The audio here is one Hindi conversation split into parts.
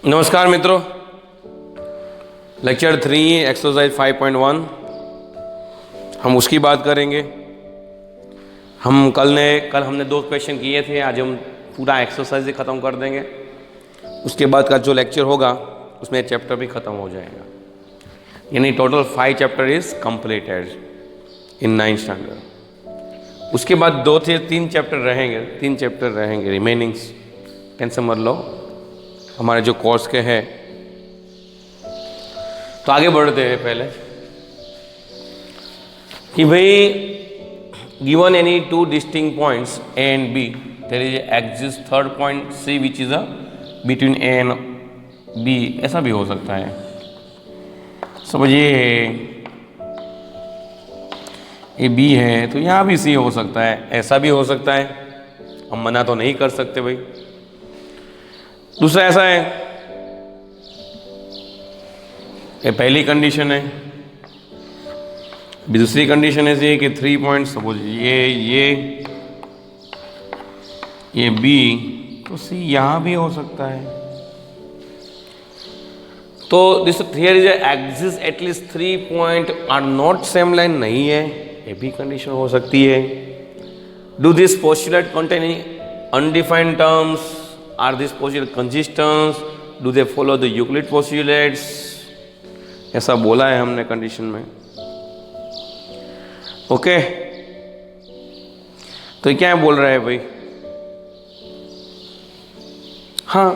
नमस्कार मित्रों, लेक्चर 3 एक्सरसाइज 5.1 हम उसकी बात करेंगे। कल हमने 2 क्वेश्चन किए थे, आज हम पूरा एक्सरसाइज ही ख़त्म कर देंगे। उसके बाद का जो लेक्चर होगा उसमें चैप्टर भी ख़त्म हो जाएगा, यानी total 5 chapter is completed in 9th standard. उसके बाद 2 से 3 चैप्टर रहेंगे रिमेनिंग्स। टेंशन मत लो, हमारे जो कोर्स के हैं। तो आगे बढ़ते हैं पहले कि भाई given any 2 distinct points A and B, there is exist third point C which is a between A and B. ऐसा भी हो सकता है, समझिए ए बी है तो यहाँ भी सी हो सकता है, ऐसा भी हो सकता है, हम मना तो नहीं कर सकते भाई। दूसरा ऐसा है, ये पहली कंडीशन है। दूसरी कंडीशन ऐसी है कि 3 पॉइंट सपोज ये बी, तो सी यहां भी हो सकता है। तो this here is exist at least 3 point are not same line, नहीं है, ये भी कंडीशन हो सकती है। Do this postulate contain any undefined terms? Are these postulates consistent? Do they follow the Euclid postulates? ऐसा बोला है हमने कंडीशन में। ओके, तो क्या बोल रहा है भाई? हाँ,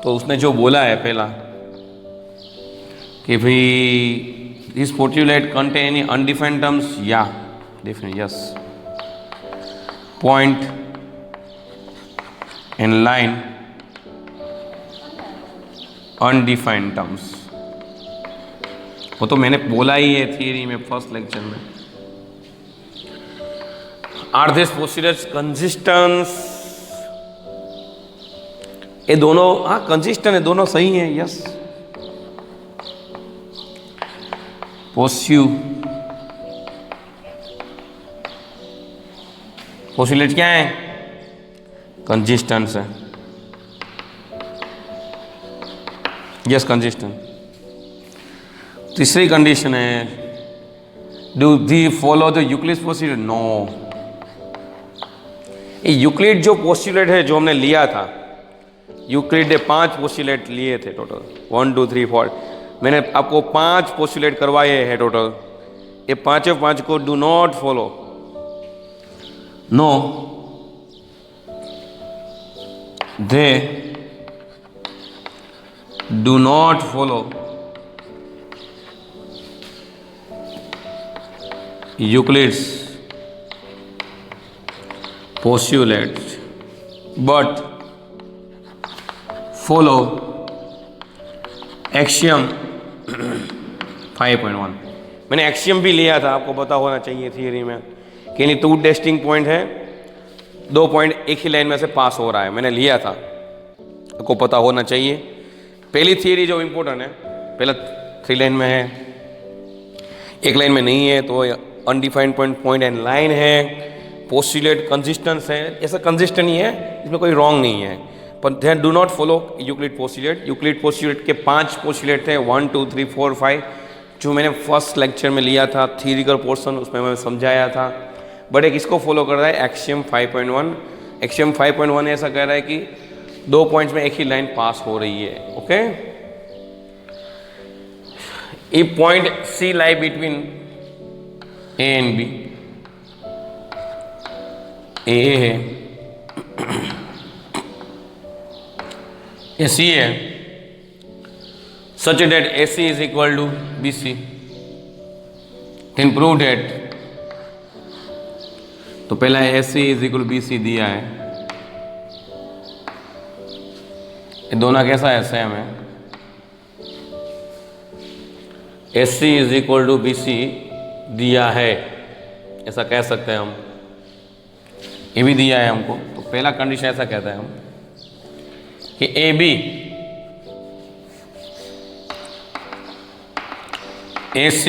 तो उसने जो बोला है पहला कि भाई this postulate contain any undefined terms, या definitely yes, point in line undefined terms। वो तो मैंने बोला ही है थियरी में फर्स्ट लेक्चर में। Are this postulates consistence? ये दोनों हाँ कंसिस्टेंट है, दोनों सही है, यस। पोस्टुलेट क्या है? कंसिस्टेंस है, यस कंसिस्टेंट। तीसरी कंडीशन है, do the follow the Euclid postulate? No. ये यूक्लिड जो पोस्टुलेट है जो हमने लिया था, यूक्लिड ने 5 पोस्टुलेट लिए थे टोटल, 1 2 3 4। मैंने आपको 5 पोस्टुलेट करवाए हैं टोटल। ये 5 को do not follow, no, they do not follow Euclid's postulates but follow axiom 5.1। मैंने एक्सियम भी लिया था, आपको पता होना चाहिए थियरी में कि नहीं 2 डिस्टिंक्ट पॉइंट है, 2 पॉइंट एक ही लाइन में से पास हो रहा है, मैंने लिया था, आपको पता होना चाहिए। पहली थियरी जो इम्पोर्टेंट है, पहला 3 लाइन में है, एक लाइन में नहीं है, तो अनडिफाइंड पॉइंट एंड लाइन है, पोस्टुलेट कंसिस्टेंस है, ऐसा कंसिस्टेंट ही है, इसमें कोई रॉन्ग नहीं है। पर ध्यान, do not follow Euclid postulate. Euclid postulate के 5 पोस्टुलेट थे, 1 2 3 4 5, जो मैंने फर्स्ट लेक्चर में लिया था, थियरिकल पोर्शन, उसमें मैं समझाया था। बट एक इसको फॉलो कर रहा है एक्सियम 5.1। एक्सियम 5.1 ऐसा कह रहा है कि 2 पॉइंट्स में एक ही लाइन पास हो रही है। Okay, a point C lie between A and B, A है, ए सी है, such that AC is equal to BC, then prove that। तो पहला AC is equal B C दिया है, ये दोनों कैसा है? सेम है। AC is equal to B C दिया है, ऐसा कह सकते हैं हम, ये भी दिया है हमको। तो पहला कंडीशन ऐसा कहता है हम कि A B AC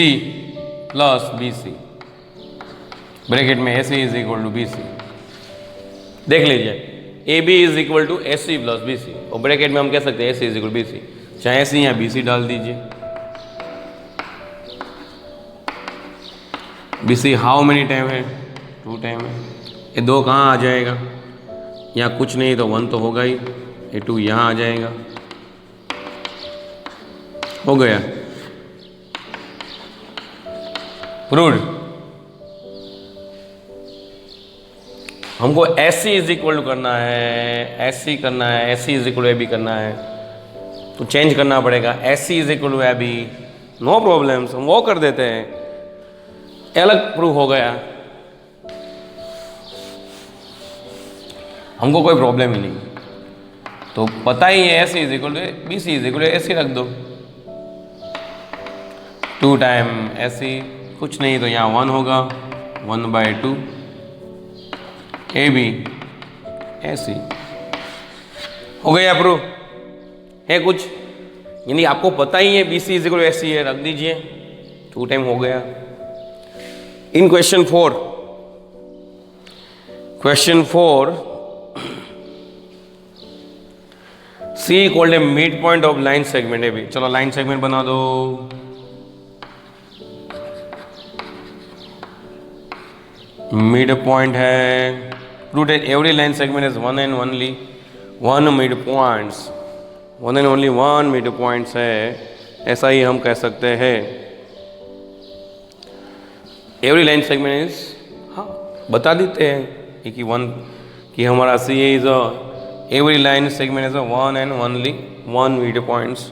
plus B C, bracket में AC is equal to B C. देख लीजिए, A B is equal to A C plus B C, और ब्रैकेट में हम कह सकते हैं A C is equal B C, चाहे ए सी या बी सी डाल दीजिए। B C how many time है, 2 टाइम है। ये 2 कहाँ आ जाएगा, यहाँ कुछ नहीं तो 1 तो होगा ही, ये 2 यहाँ आ जाएगा, हो गया प्रूव्ड। हमको S C is equal to करना है, एस सी करना है, S C is equal to A B करना है, तो चेंज करना पड़ेगा। S C is equal to A B, no problems, हम वो कर देते हैं, अलग प्रूव हो गया, हमको कोई प्रॉब्लम ही नहीं। तो पता ही है S C is equal to B C is equal to A C रख दो, 2 टाइम एस सी, कुछ नहीं तो यहाँ 1 होगा, 1/2 ए बी ए सी, हो गया प्रूव है कुछ, यानी आपको पता ही है B C is equal to S C है, रख दीजिए, 2 टाइम हो गया। In question 4 C equal to midpoint of line segment है भी, चलो लाइन सेगमेंट बना दो। मिड पॉइंट है, root every line segment is 1 and only 1 midpoints, 1 and only 1 midpoints है, ऐसा ही हम कह सकते हैं। एवरी लाइन सेगमेंट इज, हाँ बता देते हैं कि 1 कि हमारा C is every line segment is 1 and only 1 midpoints,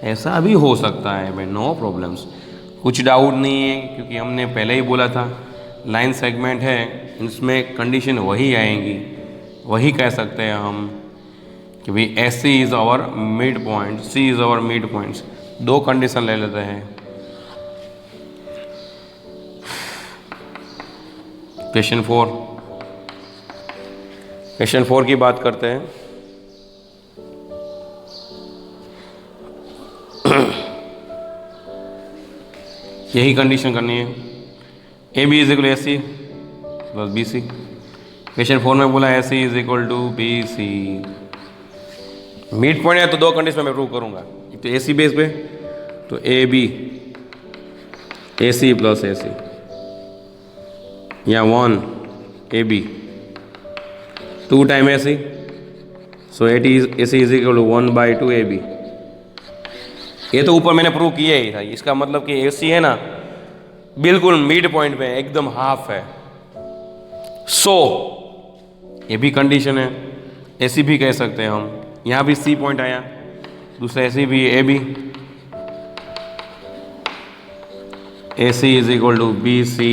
ऐसा भी हो सकता है भाई, नो प्रॉब्लम्स, कुछ डाउट नहीं है, क्योंकि हमने पहले ही बोला था लाइन सेगमेंट है, इसमें कंडीशन वही आएंगी, वही कह सकते हैं हम कि भाई S C is our mid point, C is our mid points, 2 condition ले लेते हैं। क्वेश्चन 4 की बात करते हैं। यही कंडीशन करनी है, A B is equal S C plus B C. Question 4 में बोला S C is equal to B C, mid point है तो 2 कंडीशन में प्रूव करूंगा, एक तो ए सी बेस पे, तो ए B A C plus A C, या 1 A B 2 time A C, so A C is equal to 1/2 A B. ये तो ऊपर मैंने प्रूव किया ही था, इसका मतलब कि ए सी है ना बिल्कुल मिड पॉइंट पे एकदम हाफ है, सो ये भी कंडीशन है, ऐसी भी कह सकते हैं हम, यहां भी सी पॉइंट आया, दूसरा ऐसी भी A B, A C is equal to B C,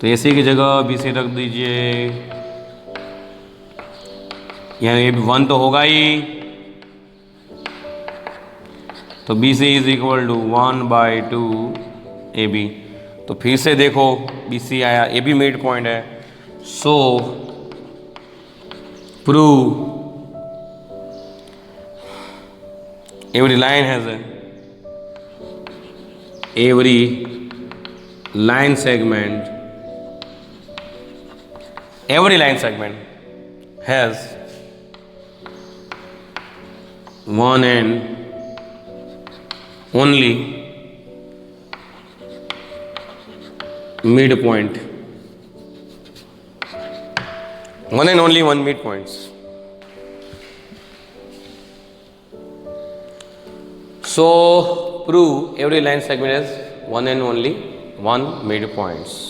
तो ए सी की जगह बी सी रख दीजिए, यहाँ ए 1 तो होगा ही, तो B C is equal to 1/2 A B. तो फिर से देखो बी सी आया, ए बी मिड पॉइंट है, सो prove every line has every line segment, every line segment has 1 and only midpoint, 1 and only 1 midpoints. So prove every line segment has 1 and only 1 midpoints.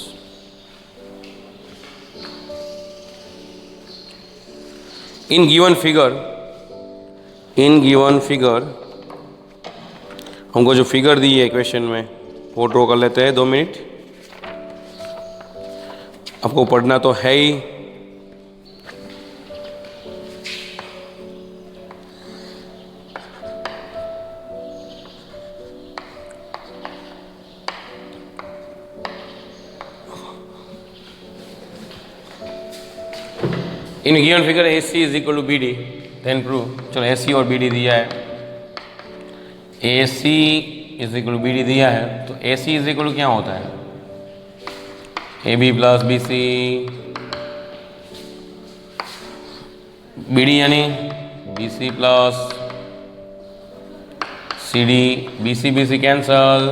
In given figure हमको जो फिगर दी है क्वेश्चन में वो ड्रॉ कर लेते हैं, 2 मिनट। आपको पढ़ना तो है ही, in given figure A C is equal to B D, then prove. चलो ए सी और बी डी दिया है, A C is equal to B D दिया है, तो A C is equal to क्या होता है, A B plus B C B D यानी B C plus C D, B C cancel,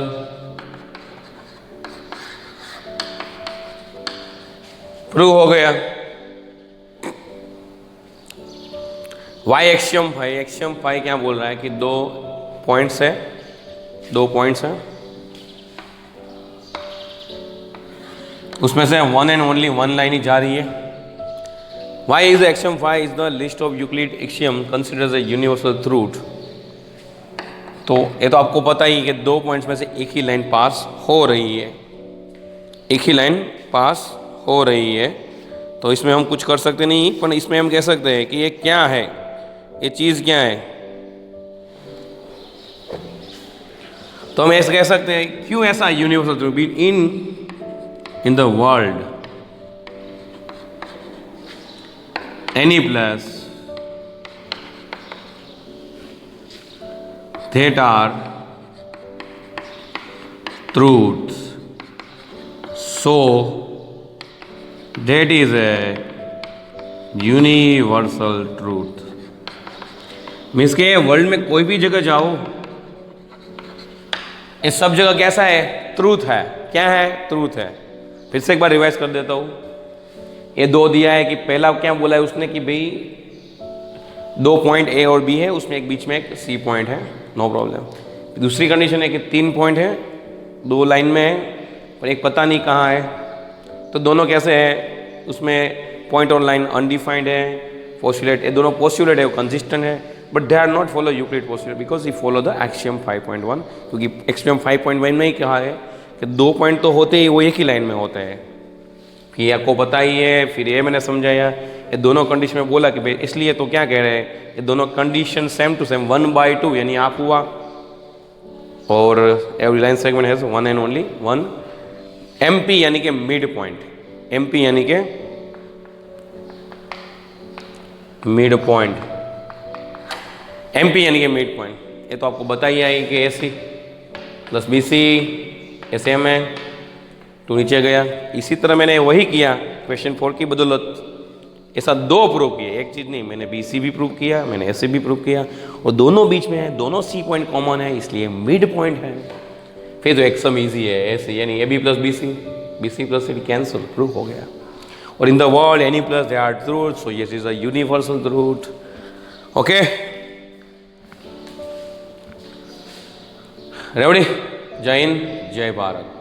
prove हो गया। वाई एक्सियम फाई क्या बोल रहा है कि दो पॉइंट्स है, उसमें से one and only one line ही जा रही है। Why is axiom five is the list of Euclid axiom considers a universal truth. तो ये तो आपको पता ही कि दो पॉइंट्स में से एक ही लाइन पास हो रही है, तो इसमें हम कुछ कर सकते नहीं, पर इसमें हम कह सकते हैं कि ये क्या है, ये चीज क्या है। तो हम ऐसे कह सकते हैं क्यों ऐसा universal truth in the world any plus that are truths, so that is a universal truth। Means के वर्ल्ड में कोई भी जगह जाओ, ये सब जगह कैसा है, ट्रूथ है। क्या है, ट्रूथ है। फिर से एक बार रिवाइज कर देता हूं। ये दो दिया है कि पहला क्या बोला है उसने कि भाई दो पॉइंट ए और बी है, उसमें एक बीच में एक सी पॉइंट है, नो प्रॉब्लम। दूसरी कंडीशन है कि तीन पॉइंट है, दो लाइन में है पर एक पता नहीं कहाँ है, तो दोनों कैसे है, उसमें पॉइंट और लाइन अनडिफाइंड है। पोस्टुलेट, ये दोनों पोस्टुलेट है, वो कंसिस्टेंट है, but they are not follow Euclid postulate because he follow the axiom 5.1, क्योंकि एक्सियम 5.1 में ही कहा है कि दो पॉइंट तो होते ही वो एक ही लाइन में होते हैं। फिर आपको पता ही है, फिर ये मैंने समझाया, ये दोनों कंडीशन में बोला कि भाई इसलिए तो क्या कह रहे हैं, ये दोनों कंडीशन सेम टू सेम 1/2 यानी आप हुआ, और every line segment has one and only one MP यानी कि मिड पॉइंट, MP यानी कि मिड पॉइंट, MP यानी कि मिड पॉइंट। ये तो आपको बताइए आई कि AC प्लस BC ऐसे में तो नीचे गया। इसी तरह मैंने वही किया क्वेश्चन 4 की बदौलत, ऐसा दो प्रूव किए, एक चीज़ नहीं, मैंने BC भी प्रूव किया, मैंने AC भी प्रूव किया, और दोनों बीच में है, दोनों C पॉइंट कॉमन है, इसलिए मिड पॉइंट है। फिर तो एक्सम ईजी है, AC यानी AB plus BC plus CD cancel, prove हो गया। और in the world any plus they are truth, so yes is a universal truth. Okay, ready? जय हिंद, जय भारत।